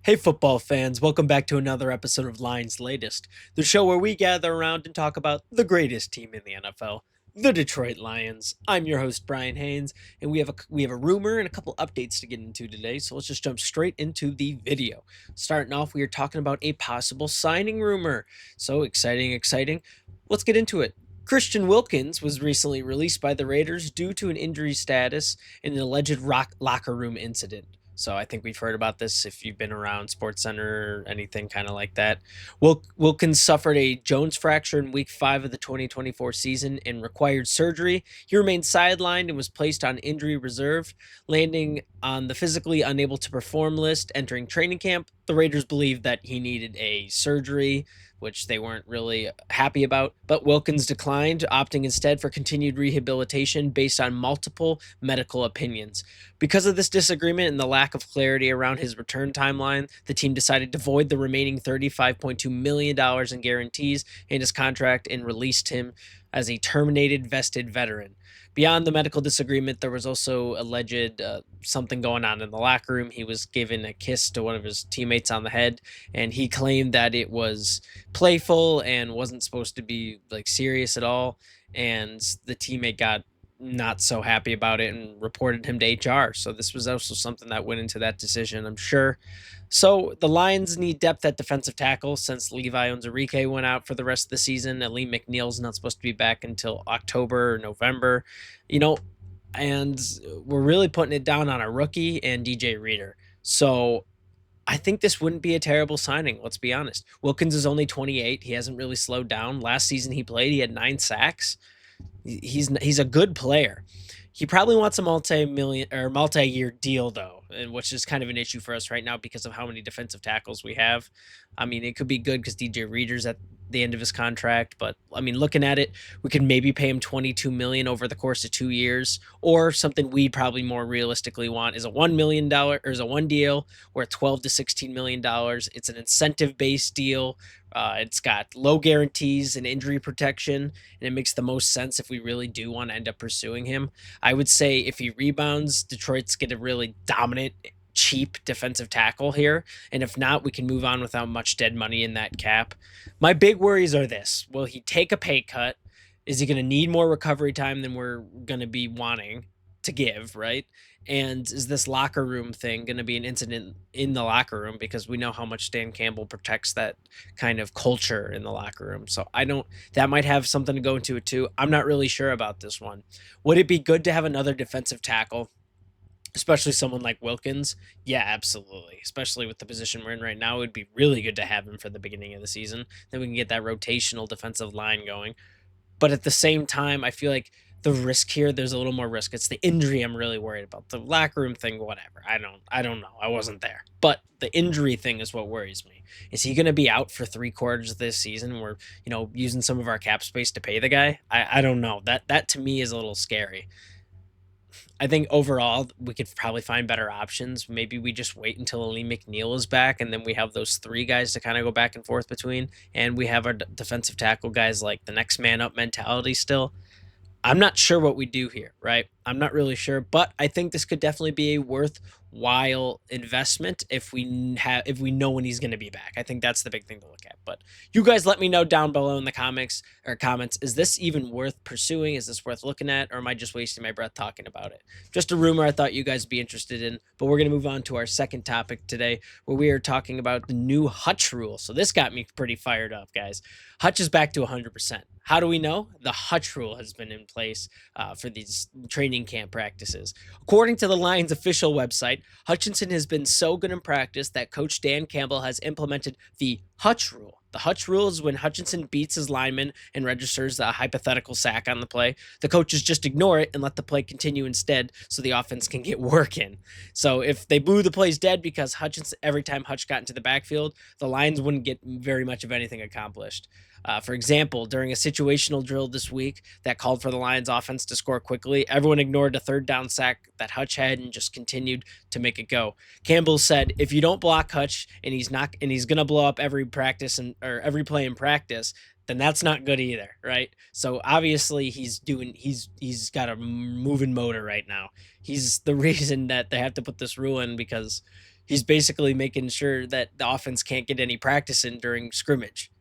Hey, football fans, welcome back to another episode of Lions Latest, the show where we gather around and talk about the greatest team in the NFL, the Detroit Lions. I'm your host, Bryan Hanes, and we have a rumor and a couple updates to get into today, so let's just jump straight into the video. Starting off, we are talking about a possible signing rumor. So exciting, exciting. Let's get into it. Christian Wilkins was recently released by the Raiders due to an injury status in an alleged locker room incident. So I think we've heard about this if you've been around SportsCenter or anything kind of like that. Wilkins suffered a Jones fracture in Week 5 of the 2024 season and required surgery. He remained sidelined and was placed on injury reserve, landing on the physically unable to perform list entering training camp. The Raiders believed that he needed a surgery, which they weren't really happy about. But Wilkins declined, opting instead for continued rehabilitation based on multiple medical opinions. Because of this disagreement and the lack of clarity around his return timeline, the team decided to void the remaining $35.2 million in guarantees in his contract and released him as a terminated vested veteran. Beyond the medical disagreement, there was also alleged something going on in the locker room. He was given a kiss to one of his teammates on the head, and he claimed that it was playful and wasn't supposed to be like serious at all. And the teammate got not so happy about it and reported him to HR. So this was also something that went into that decision, I'm sure. So the Lions need depth at defensive tackle since Levi Onwuzurike went out for the rest of the season. Ali McNeil's not supposed to be back until October or November, you know, and we're really putting it down on a rookie and DJ Reader. So I think this wouldn't be a terrible signing. Let's be honest. Wilkins is only 28. He hasn't really slowed down. Last season he played, he had 9 sacks. He's a good player. He probably wants a multi-million or multi-year deal though, and which is kind of an issue for us right now because of how many defensive tackles we have. I mean, it could be good because DJ Reader's at the end of his contract, but I mean, looking at it, we could maybe pay him 22 million over the course of 2 years, or something we'd probably more realistically want is a $1 million or is a one deal worth 12 to 16 million dollars. It's an incentive based deal. It's got low guarantees and injury protection, and it makes the most sense if we really do want to end up pursuing him. I would say if he rebounds, Detroit's get a really dominant, cheap defensive tackle here. And if not, we can move on without much dead money in that cap. My big worries are this: will he take a pay cut? Is he going to need more recovery time than we're going to be wanting to give, right? And is this locker room thing going to be an incident in the locker room? Because we know how much Dan Campbell protects that kind of culture in the locker room. So I don't, that might have something to go into it too. I'm not really sure about this one. Would it be good to have another defensive tackle, especially someone like Wilkins? Yeah, absolutely. Especially with the position we're in right now, it would be really good to have him for the beginning of the season. Then we can get that rotational defensive line going. But at the same time, I feel like the risk here, there's a little more risk. It's the injury I'm really worried about. The locker room thing, whatever. I don't know. I wasn't there. But the injury thing is what worries me. Is he gonna be out for 3 quarters of this season? We're, using some of our cap space to pay the guy? I don't know. That to me is a little scary. I think overall we could probably find better options. Maybe we just wait until Ali McNeil is back, and then we have those 3 guys to kind of go back and forth between, and we have our defensive tackle guys like the next man up mentality still. I'm not sure what we do here, right? I'm not really sure, but I think this could definitely be a worthwhile investment if we know when he's going to be back. I think that's the big thing to look at. But you guys let me know down below in the comments, is this even worth pursuing? Is this worth looking at, or am I just wasting my breath talking about it? Just a rumor I thought you guys would be interested in, but we're going to move on to our second topic today, where we are talking about the new Hutch rule. So this got me pretty fired up, guys. Hutch is back to 100%. How do we know? The Hutch rule has been in place for these training camp practices. According to the Lions official website, Hutchinson has been so good in practice that Coach Dan Campbell has implemented the Hutch rule. The Hutch rule is when Hutchinson beats his lineman and registers a hypothetical sack on the play, the coaches just ignore it and let the play continue instead so the offense can get work in. So if they blew the plays dead because Hutchinson, every time Hutch got into the backfield, the Lions wouldn't get very much of anything accomplished. For example, during a situational drill this week that called for the Lions offense to score quickly, everyone ignored a third down sack that Hutch had and just continued to make it go. Campbell said, if you don't block Hutch and he's gonna blow up every practice or every play in practice, then that's not good either, right? So obviously he's got a moving motor right now. He's the reason that they have to put this rule in because He's basically making sure that the offense can't get any practice in during scrimmage.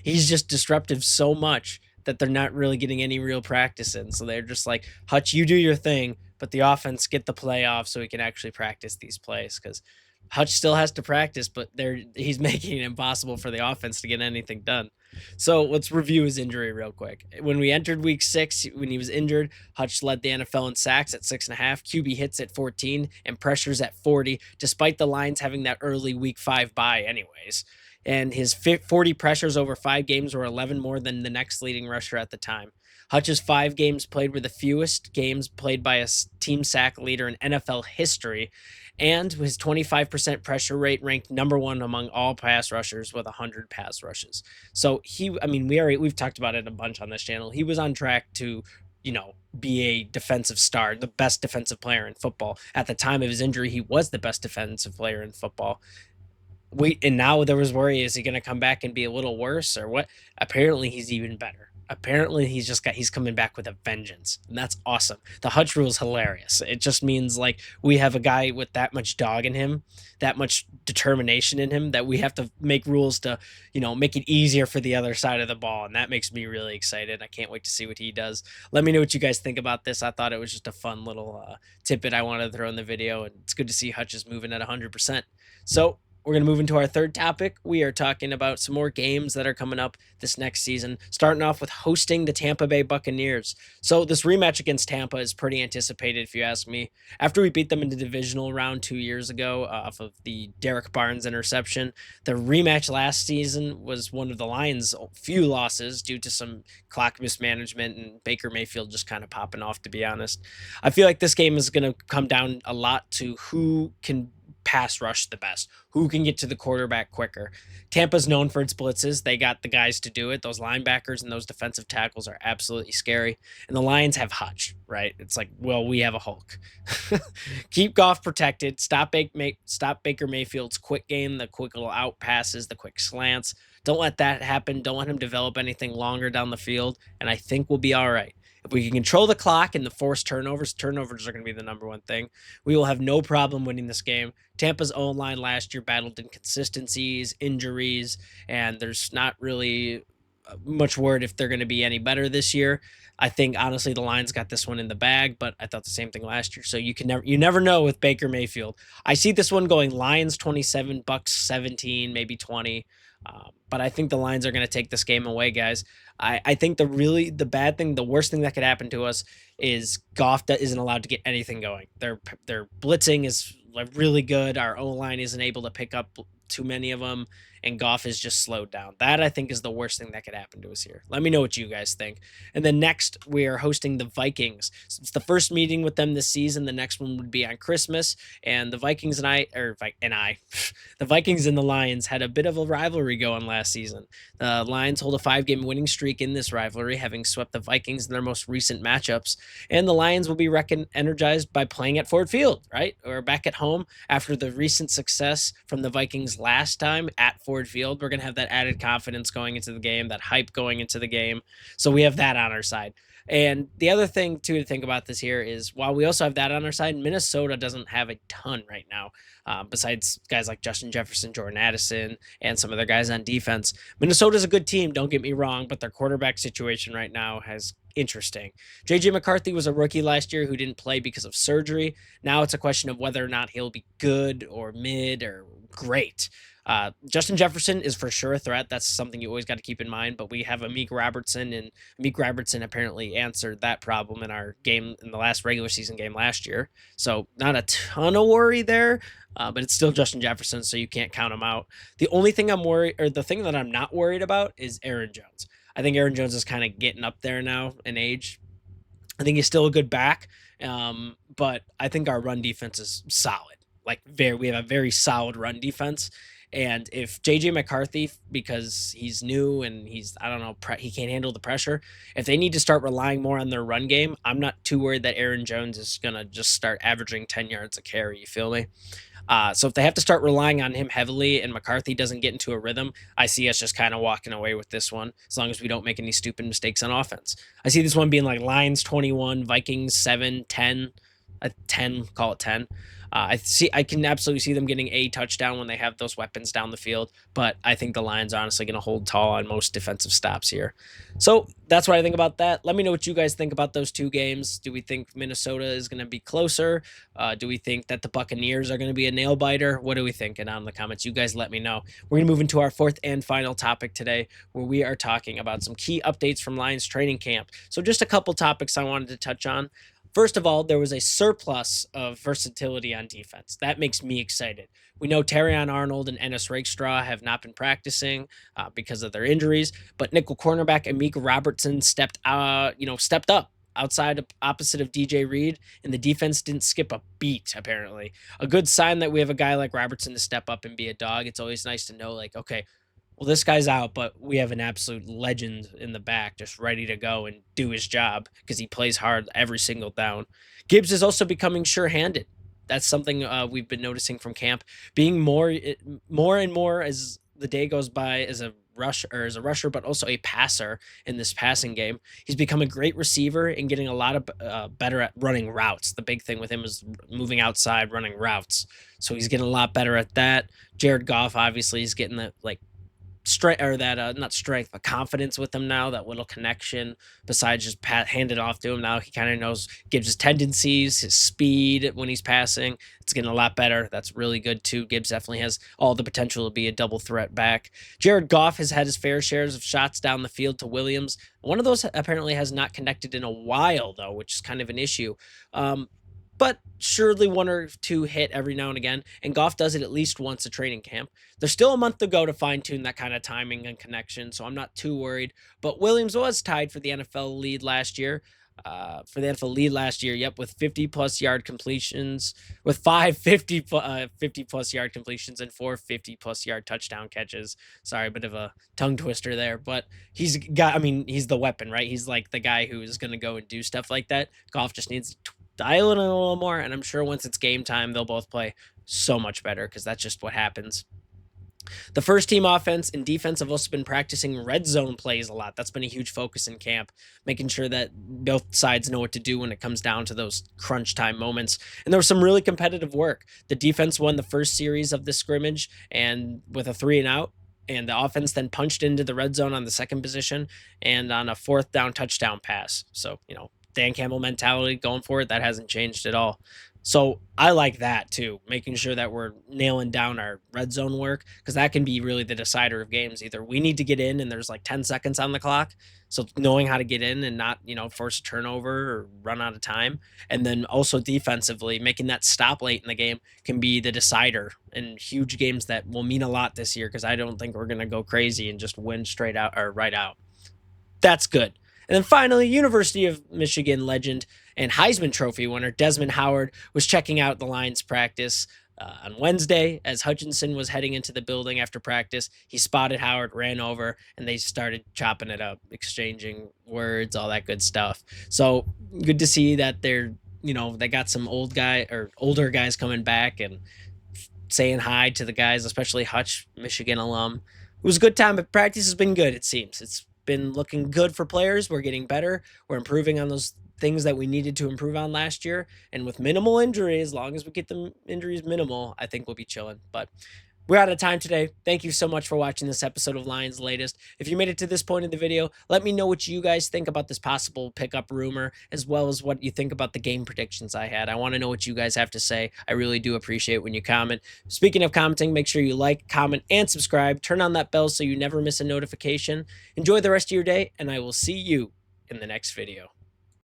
He's just disruptive so much that they're not really getting any real practice in. So they're just like, Hutch, you do your thing, but the offense get the play off so we can actually practice these plays, because Hutch still has to practice, but he's making it impossible for the offense to get anything done. So let's review his injury real quick. When we entered week 6, when he was injured, Hutch led the NFL in sacks at 6.5, QB hits at 14, and pressures at 40, despite the Lions having that early week 5 bye anyways. And his 40 pressures over 5 games were 11 more than the next leading rusher at the time. Hutch's 5 games played were the fewest games played by a team sack leader in NFL history, and his 25% pressure rate ranked number 1 among all pass rushers with 100 pass rushes. So we've talked about it a bunch on this channel. He was on track to, be a defensive star, the best defensive player in football. At the time of his injury, he was the best defensive player in football. And now there was worry, is he going to come back and be a little worse or what? Apparently he's even better. Apparently he's coming back with a vengeance, and that's awesome. The Hutch rule is hilarious. It just means like we have a guy with that much dog in him, that much determination in him, that we have to make rules to, make it easier for the other side of the ball, and that makes me really excited. I can't wait to see what he does. Let me know what you guys think about this. I thought it was just a fun little tidbit I wanted to throw in the video, and it's good to see Hutch is moving at 100%. So we're going to move into our third topic. We are talking about some more games that are coming up this next season, starting off with hosting the Tampa Bay Buccaneers. So this rematch against Tampa is pretty anticipated, if you ask me. After we beat them in the divisional round 2 years ago off of the Derek Barnes interception, the rematch last season was one of the Lions' few losses due to some clock mismanagement and Baker Mayfield just kind of popping off, to be honest. I feel like this game is going to come down a lot to who can pass rush the best, who can get to the quarterback quicker. Tampa's known for its blitzes. They got the guys to do it. Those linebackers and those defensive tackles are absolutely scary. And the Lions have Hutch, right? It's like, well, we have a Hulk. Keep Goff protected. Stop Baker Mayfield's quick game, the quick little out passes, the quick slants. Don't let that happen. Don't let him develop anything longer down the field, and I think we'll be all right. If we can control the clock and the forced turnovers are going to be the number one thing. We will have no problem winning this game. Tampa's O-line last year battled inconsistencies, injuries, and there's not really much word if they're going to be any better this year. I think honestly the Lions got this one in the bag, but I thought the same thing last year. So you never know with Baker Mayfield. I see this one going Lions 27, Bucks 17, maybe 20. But I think the Lions are going to take this game away, guys. I think the worst thing that could happen to us is Goff isn't allowed to get anything going. Their blitzing is really good. Our O-line isn't able to pick up too many of them, and Goff is just slowed down. That, I think, is the worst thing that could happen to us here. Let me know what you guys think. And then next, we are hosting the Vikings. So it's the first meeting with them this season. The next one would be on Christmas, and the Vikings the Vikings and the Lions had a bit of a rivalry going last season. The Lions hold a 5-game winning streak in this rivalry, having swept the Vikings in their most recent matchups, and the Lions will be energized by playing at Ford Field, right? Or back at home after the recent success from the Vikings last time at Ford Field. We're going to have that added confidence going into the game, that hype going into the game. So we have that on our side. And the other thing, too, to think about this here is while we also have that on our side, Minnesota doesn't have a ton right now, besides guys like Justin Jefferson, Jordan Addison, and some other guys on defense. Minnesota's a good team, don't get me wrong, but their quarterback situation right now has interesting. J.J. McCarthy was a rookie last year who didn't play because of surgery. Now it's a question of whether or not he'll be good or mid or great. Justin Jefferson is for sure a threat. That's something you always got to keep in mind. But we have Amik Robertson, and Amik Robertson apparently answered that problem in our game in the last regular season game last year. So not a ton of worry there, but it's still Justin Jefferson, so you can't count him out. The only thing the thing that I'm not worried about is Aaron Jones. I think Aaron Jones is kind of getting up there now in age. I think he's still a good back, but I think our run defense is solid. We have a very solid run defense. And if J.J. McCarthy, because he's new and he can't handle the pressure, if they need to start relying more on their run game, I'm not too worried that Aaron Jones is going to just start averaging 10 yards a carry. You feel me? So if they have to start relying on him heavily and McCarthy doesn't get into a rhythm, I see us just kind of walking away with this one as long as we don't make any stupid mistakes on offense. I see this one being like Lions 21, Vikings 7, 10. a 10, call it 10. I can absolutely see them getting a touchdown when they have those weapons down the field, but I think the Lions are honestly going to hold tall on most defensive stops here. So that's what I think about that. Let me know what you guys think about those two games. Do we think Minnesota is going to be closer? Do we think that the Buccaneers are going to be a nail biter? What are we thinking out in the comments? You guys let me know. We're going to move into our fourth and final topic today, where we are talking about some key updates from Lions training camp. So just a couple topics I wanted to touch on. First of all, there was a surplus of versatility on defense. That makes me excited. We know Terrion Arnold and Ennis Rakestraw have not been practicing because of their injuries, but nickel cornerback Amika Robertson stepped up outside opposite of DJ Reed, and the defense didn't skip a beat, apparently. A good sign that we have a guy like Robertson to step up and be a dog. It's always nice to know, like, okay, well, this guy's out, but we have an absolute legend in the back just ready to go and do his job because he plays hard every single down. Gibbs is also becoming sure-handed. That's something we've been noticing from camp, being more and more as the day goes by as a rusher, but also a passer in this passing game. He's become a great receiver and getting a lot of better at running routes. The big thing with him is moving outside, running routes. So he's getting a lot better at that. Jared Goff obviously is getting the strength, or that not strength but confidence with him now, that little connection besides just hand it off to him. Now he kind of knows Gibbs' his tendencies, his speed when he's passing. It's getting a lot better. That's really good too. Gibbs definitely has all the potential to be a double threat back. Jared Goff has had his fair shares of shots down the field to Williams. One of those apparently has not connected in a while though, which is kind of an issue. But surely one or two hit every now and again, and Goff does it at least once a training camp. There's still a month to go to fine-tune that kind of timing and connection, so I'm not too worried. But Williams was tied for the NFL lead last year. Yep, with 50-plus yard completions, with 50-plus yard completions and 4 50-plus yard touchdown catches. Sorry, a bit of a tongue twister there, but he's the weapon, right? He's like the guy who is going to go and do stuff like that. Goff just needs to dial it in a little more, and I'm sure once it's game time, they'll both play so much better because that's just what happens. The first team offense and defense have also been practicing red zone plays a lot. That's been a huge focus in camp, making sure that both sides know what to do when it comes down to those crunch time moments. And there was some really competitive work. The defense won the first series of this scrimmage and with a 3-and-out, and the offense then punched into the red zone on the second position and on a 4th down touchdown pass. So, Dan Campbell mentality going forward, that hasn't changed at all. So I like that too, making sure that we're nailing down our red zone work, because that can be really the decider of games. Either we need to get in and there's like 10 seconds on the clock, so knowing how to get in and not, force a turnover or run out of time. And then also defensively, making that stop late in the game can be the decider in huge games that will mean a lot this year, because I don't think we're going to go crazy and just win straight out or right out. That's good. And then finally, University of Michigan legend and Heisman Trophy winner Desmond Howard was checking out the Lions practice on Wednesday as Hutchinson was heading into the building after practice. He spotted Howard, ran over, and they started chopping it up, exchanging words, all that good stuff. So good to see that they got some older guys coming back and saying hi to the guys, especially Hutch, Michigan alum. It was a good time, but practice has been good, it seems. It's been looking good for players. We're getting better. We're improving on those things that we needed to improve on last year. And with minimal injury, as long as we get the injuries minimal, I think we'll be chilling. But we're out of time today. Thank you so much for watching this episode of Lions Latest. If you made it to this point in the video, let me know what you guys think about this possible pickup rumor, as well as what you think about the game predictions I had. I want to know what you guys have to say. I really do appreciate when you comment. Speaking of commenting, make sure you like, comment, and subscribe. Turn on that bell so you never miss a notification. Enjoy the rest of your day, and I will see you in the next video.